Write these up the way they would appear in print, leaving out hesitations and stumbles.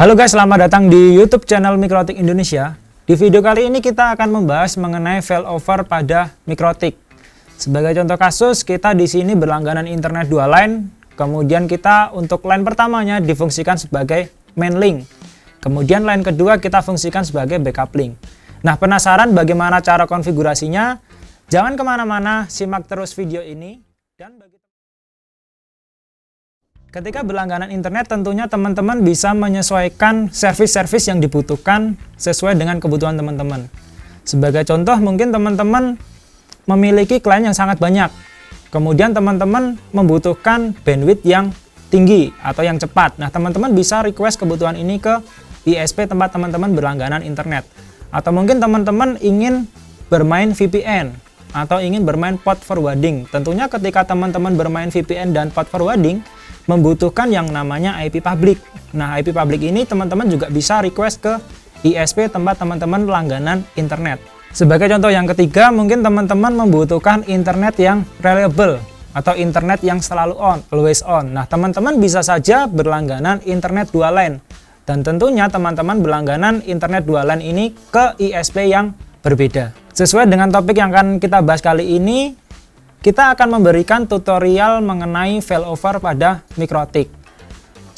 Halo guys, selamat datang di YouTube channel Mikrotik Indonesia. Di video kali ini kita akan membahas mengenai failover pada Mikrotik. Sebagai contoh kasus, kita di sini berlangganan internet dua line, kemudian kita untuk line pertamanya difungsikan sebagai main link. Kemudian line kedua kita fungsikan sebagai backup link. Nah, penasaran bagaimana cara konfigurasinya? Jangan kemana-mana, simak terus video ini. Dan ketika berlangganan internet, tentunya teman-teman bisa menyesuaikan service-service yang dibutuhkan sesuai dengan kebutuhan teman-teman. Sebagai contoh, mungkin teman-teman memiliki klien yang sangat banyak. Kemudian teman-teman membutuhkan bandwidth yang tinggi atau yang cepat. Nah, teman-teman bisa request kebutuhan ini ke ISP tempat teman-teman berlangganan internet. Atau mungkin teman-teman ingin bermain VPN atau ingin bermain port forwarding. Tentunya ketika teman-teman bermain VPN dan port forwarding, membutuhkan yang namanya IP public. Nah, IP public ini teman-teman juga bisa request ke ISP tempat teman-teman langganan internet. Sebagai contoh yang ketiga, mungkin teman-teman membutuhkan internet yang reliable atau internet yang selalu on, always on. Nah, teman-teman bisa saja berlangganan internet dua line. Dan tentunya teman-teman berlangganan internet dua line ini ke ISP yang berbeda. Sesuai dengan topik yang akan kita bahas kali ini, kita akan memberikan tutorial mengenai failover pada Mikrotik.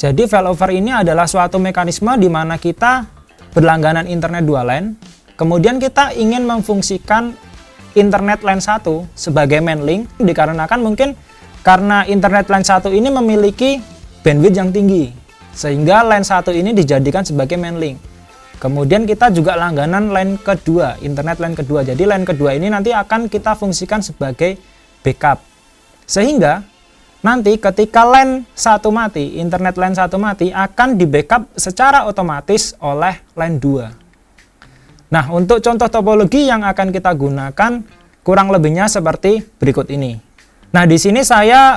Jadi failover ini adalah suatu mekanisme di mana kita berlangganan internet dua line, kemudian kita ingin memfungsikan internet line 1 sebagai main link, dikarenakan mungkin karena internet line 1 ini memiliki bandwidth yang tinggi, sehingga line 1 ini dijadikan sebagai main link. Kemudian kita juga langganan line kedua, internet line kedua. Jadi line kedua ini nanti akan kita fungsikan sebagai backup, sehingga nanti ketika line 1 mati, internet line 1 mati, akan di backup secara otomatis oleh line 2. Nah, untuk contoh topologi yang akan kita gunakan kurang lebihnya seperti berikut ini. Nah, di sini saya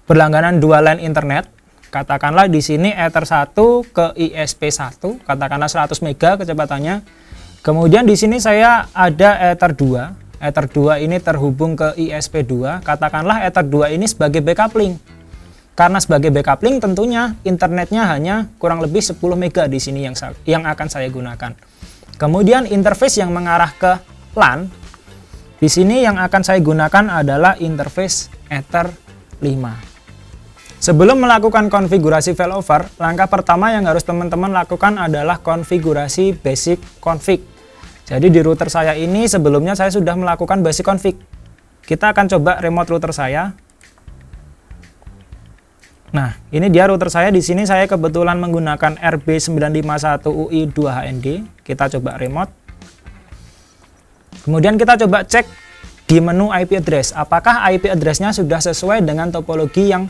berlangganan dua line internet. Katakanlah di sini Ether 1 ke ISP 1, katakanlah 100 mega kecepatannya. Kemudian di sini saya ada Ether 2. Ether 2 ini terhubung ke ISP 2, katakanlah Ether 2 ini sebagai backup link. Karena sebagai backup link tentunya internetnya hanya kurang lebih 10 mega di sini yang akan saya gunakan. Kemudian interface yang mengarah ke LAN, di sini yang akan saya gunakan adalah interface Ether 5. Sebelum melakukan konfigurasi failover, langkah pertama yang harus teman-teman lakukan adalah konfigurasi basic config. Jadi di router saya ini sebelumnya saya sudah melakukan basic config. Kita akan coba remote router saya. Nah, ini dia router saya. Di sini saya kebetulan menggunakan RB951UI2HND. Kita coba remote. Kemudian kita coba cek di menu IP address. Apakah IP address-nya sudah sesuai dengan topologi yang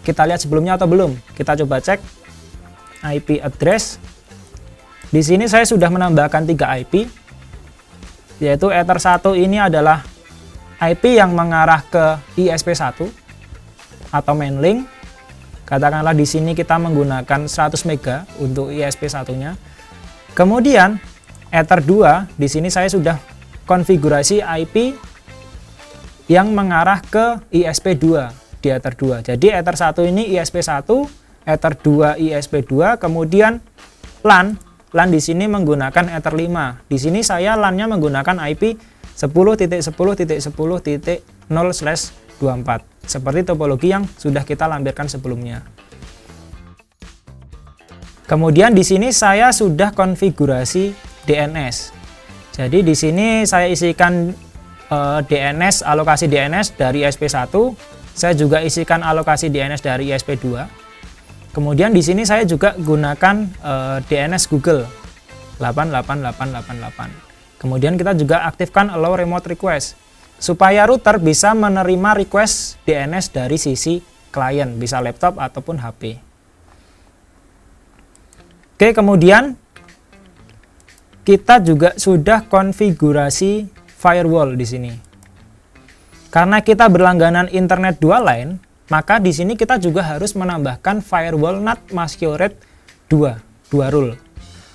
kita lihat sebelumnya atau belum? Kita coba cek IP address. Di sini saya sudah menambahkan 3 IP, yaitu Ether 1 ini adalah IP yang mengarah ke ISP 1 atau main link. Katakanlah di sini kita menggunakan 100 mega untuk ISP 1-nya. Kemudian Ether 2, di sini saya sudah konfigurasi IP yang mengarah ke ISP 2 di Ether 2. Jadi Ether 1 ini ISP 1, Ether 2 ISP 2, kemudian LAN di sini menggunakan Ether 5. Di sini saya LAN-nya menggunakan IP 10.10.10.0/24. Seperti topologi yang sudah kita lampirkan sebelumnya. Kemudian di sini saya sudah konfigurasi DNS. Jadi di sini saya isikan DNS, alokasi DNS dari ISP1. Saya juga isikan alokasi DNS dari ISP2. Kemudian di sini saya juga gunakan DNS Google 88888. Kemudian kita juga aktifkan allow remote request supaya router bisa menerima request DNS dari sisi klien, bisa laptop ataupun HP. Oke, kemudian kita juga sudah konfigurasi firewall di sini. Karena kita berlangganan internet dua line, maka di sini kita juga harus menambahkan firewall NAT masquerade 2 rule.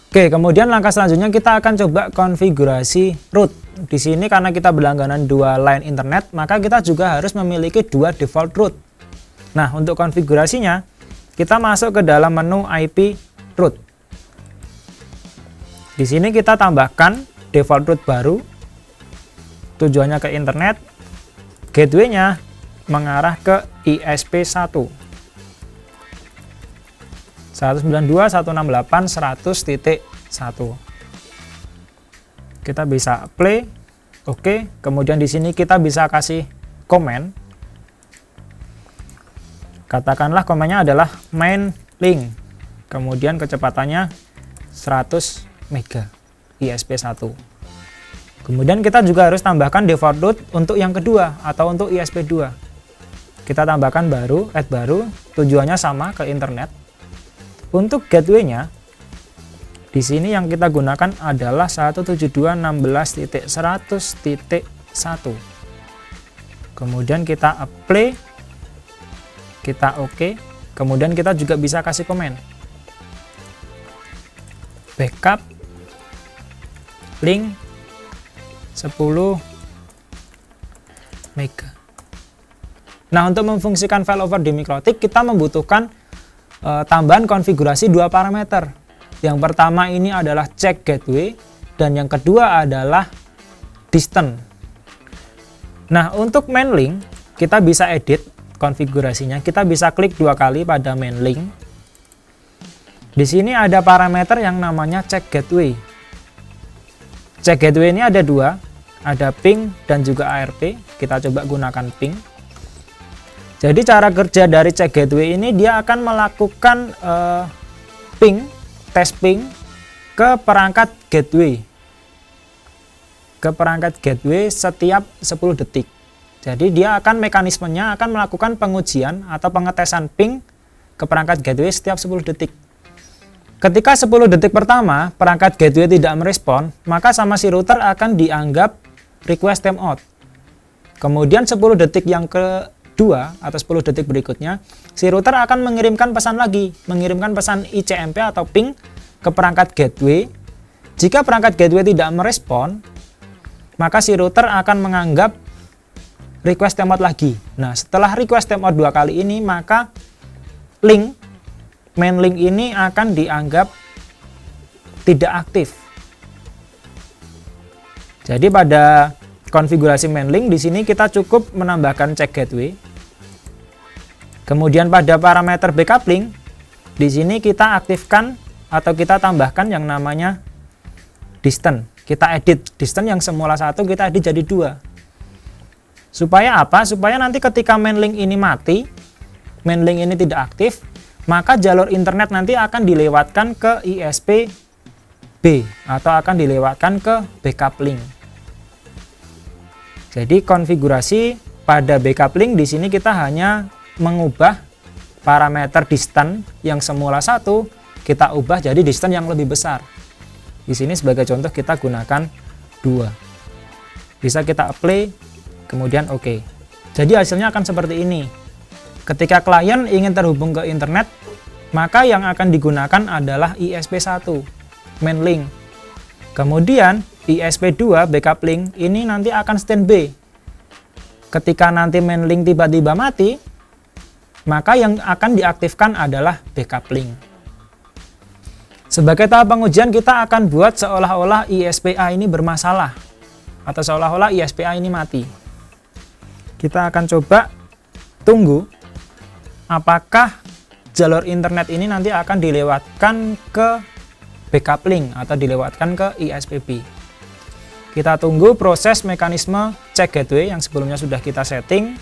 Oke, kemudian langkah selanjutnya kita akan coba konfigurasi root. Di sini karena kita berlangganan dua line internet, maka kita juga harus memiliki dua default root. Nah, untuk konfigurasinya, kita masuk ke dalam menu IP root. Di sini kita tambahkan default route baru, tujuannya ke internet, gateway-nya mengarah ke ISP1 192.168.100.1. Kita bisa play, oke. Kemudian di sini kita bisa kasih komen. Katakanlah komennya adalah main link. Kemudian kecepatannya 100 mega ISP1. Kemudian kita juga harus tambahkan default route untuk yang kedua atau untuk ISP2. Kita tambahkan baru, add baru, tujuannya sama ke internet. Untuk gateway-nya, di sini yang kita gunakan adalah 172.16.100.1. Kemudian kita apply, kita oke. Kemudian kita juga bisa kasih komen. Backup link 10 mega. Nah, untuk memfungsikan failover di MikroTik kita membutuhkan tambahan konfigurasi dua parameter. Yang pertama ini adalah check gateway dan yang kedua adalah distance. Nah, untuk main link kita bisa edit konfigurasinya. Kita bisa klik dua kali pada main link. Di sini ada parameter yang namanya check gateway. Check gateway ini ada dua, ada ping dan juga ARP. Kita coba gunakan ping. Jadi cara kerja dari check gateway ini dia akan melakukan ping, tes ping ke perangkat gateway. Ke perangkat gateway setiap 10 detik. Jadi dia akan mekanismenya akan melakukan pengujian atau pengetesan ping ke perangkat gateway setiap 10 detik. Ketika 10 detik pertama perangkat gateway tidak merespon, maka sama si router akan dianggap request timeout. Kemudian 10 detik yang kedua atau 10 detik berikutnya, si router akan mengirimkan pesan lagi, mengirimkan pesan ICMP atau ping ke perangkat gateway. Jika perangkat gateway tidak merespon, maka si router akan menganggap request timeout lagi. Nah, setelah request timeout dua kali ini, maka main link ini akan dianggap tidak aktif. Jadi pada konfigurasi main link di sini kita cukup menambahkan check gateway. Kemudian pada parameter backup link di sini kita aktifkan atau kita tambahkan yang namanya distance. Kita edit distance yang semula 1 kita edit jadi 2. Supaya apa? Supaya nanti ketika main link ini mati, main link ini tidak aktif, maka jalur internet nanti akan dilewatkan ke ISP B atau akan dilewatkan ke backup link. Jadi konfigurasi pada backup link di sini kita hanya mengubah parameter distance yang semula 1 kita ubah jadi distance yang lebih besar. Di sini sebagai contoh kita gunakan 2. Bisa kita apply, kemudian oke. Jadi hasilnya akan seperti ini. Ketika klien ingin terhubung ke internet, maka yang akan digunakan adalah ISP1, main link. Kemudian ISP2, backup link, ini nanti akan standby. Ketika nanti main link tiba-tiba mati, maka yang akan diaktifkan adalah backup link. Sebagai tahap pengujian kita akan buat seolah-olah ISP-A ini bermasalah atau seolah-olah ISP-A ini mati. Kita akan coba tunggu apakah jalur internet ini nanti akan dilewatkan ke backup link atau dilewatkan ke ISP-B. Kita tunggu proses mekanisme check gateway yang sebelumnya sudah kita setting.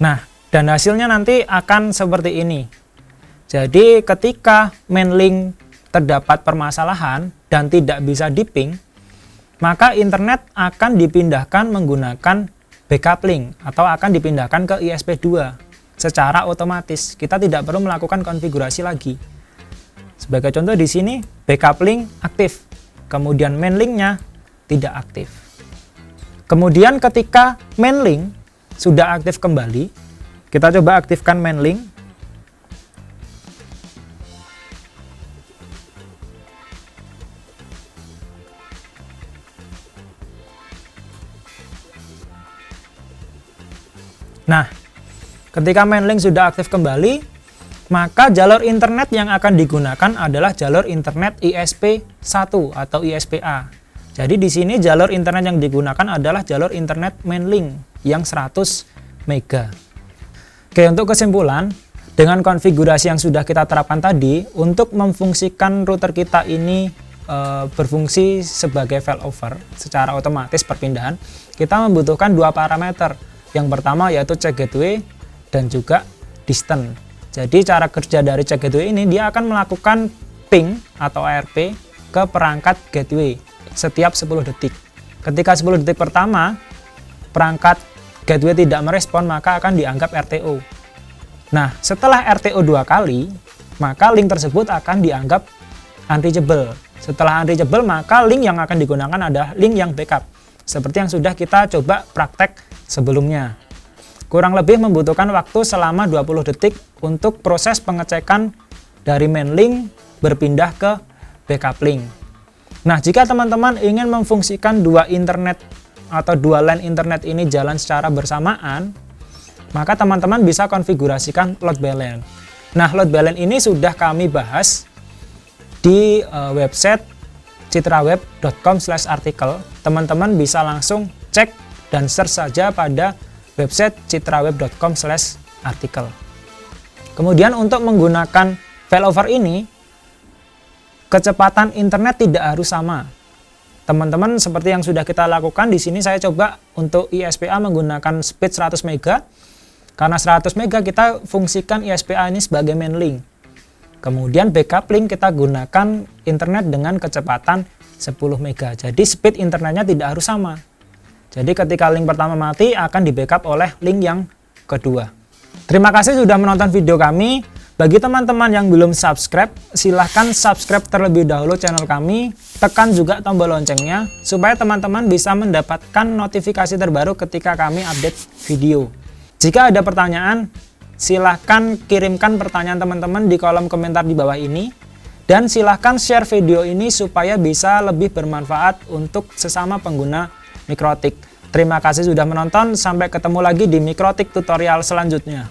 Nah, dan hasilnya nanti akan seperti ini. Jadi ketika main link terdapat permasalahan dan tidak bisa di-ping, maka internet akan dipindahkan menggunakan backup link atau akan dipindahkan ke ISP2 secara otomatis. Kita tidak perlu melakukan konfigurasi lagi. Sebagai contoh di sini backup link aktif, kemudian main linknya tidak aktif. Kemudian ketika main link sudah aktif kembali, kita coba aktifkan main link. Nah, Ketika main link sudah aktif kembali, maka jalur internet yang akan digunakan adalah jalur internet ISP1 atau ISPA. Jadi di sini jalur internet yang digunakan adalah jalur internet main link yang 100 mega. Oke, untuk kesimpulan, dengan konfigurasi yang sudah kita terapkan tadi, untuk memfungsikan router kita ini berfungsi sebagai failover secara otomatis perpindahan, kita membutuhkan dua parameter. Yang pertama yaitu check gateway dan juga distance. Jadi cara kerja dari check gateway ini, dia akan melakukan ping atau ARP ke perangkat gateway setiap 10 detik. Ketika 10 detik pertama perangkat gateway tidak merespon, maka akan dianggap RTO. Nah, setelah RTO 2 kali, maka link tersebut akan dianggap unreachable. Setelah unreachable, maka link yang akan digunakan adalah link yang backup, seperti yang sudah kita coba praktek sebelumnya. Kurang lebih membutuhkan waktu selama 20 detik untuk proses pengecekan dari main link berpindah ke backup link. Nah, jika teman-teman ingin memfungsikan dua internet atau dua LAN internet ini jalan secara bersamaan, maka teman-teman bisa konfigurasikan load balance. Nah, load balance ini sudah kami bahas di website citraweb.com/artikel. Teman-teman bisa langsung cek dan search saja pada website citraweb.com/artikel. Kemudian untuk menggunakan failover ini, kecepatan internet tidak harus sama. Teman-teman, seperti yang sudah kita lakukan di sini, saya coba untuk ISPA menggunakan speed 100 mega. Karena 100 mega kita fungsikan ISPA ini sebagai main link. Kemudian backup link kita gunakan internet dengan kecepatan 10 mega. Jadi speed internetnya tidak harus sama. Jadi ketika link pertama mati akan di backup oleh link yang kedua. Terima kasih sudah menonton video kami. Bagi teman-teman yang belum subscribe, silahkan subscribe terlebih dahulu channel kami. Tekan juga tombol loncengnya supaya teman-teman bisa mendapatkan notifikasi terbaru ketika kami update video. Jika ada pertanyaan, silahkan kirimkan pertanyaan teman-teman di kolom komentar di bawah ini. Dan silahkan share video ini supaya bisa lebih bermanfaat untuk sesama pengguna Mikrotik. Terima kasih sudah menonton, sampai ketemu lagi di Mikrotik tutorial selanjutnya.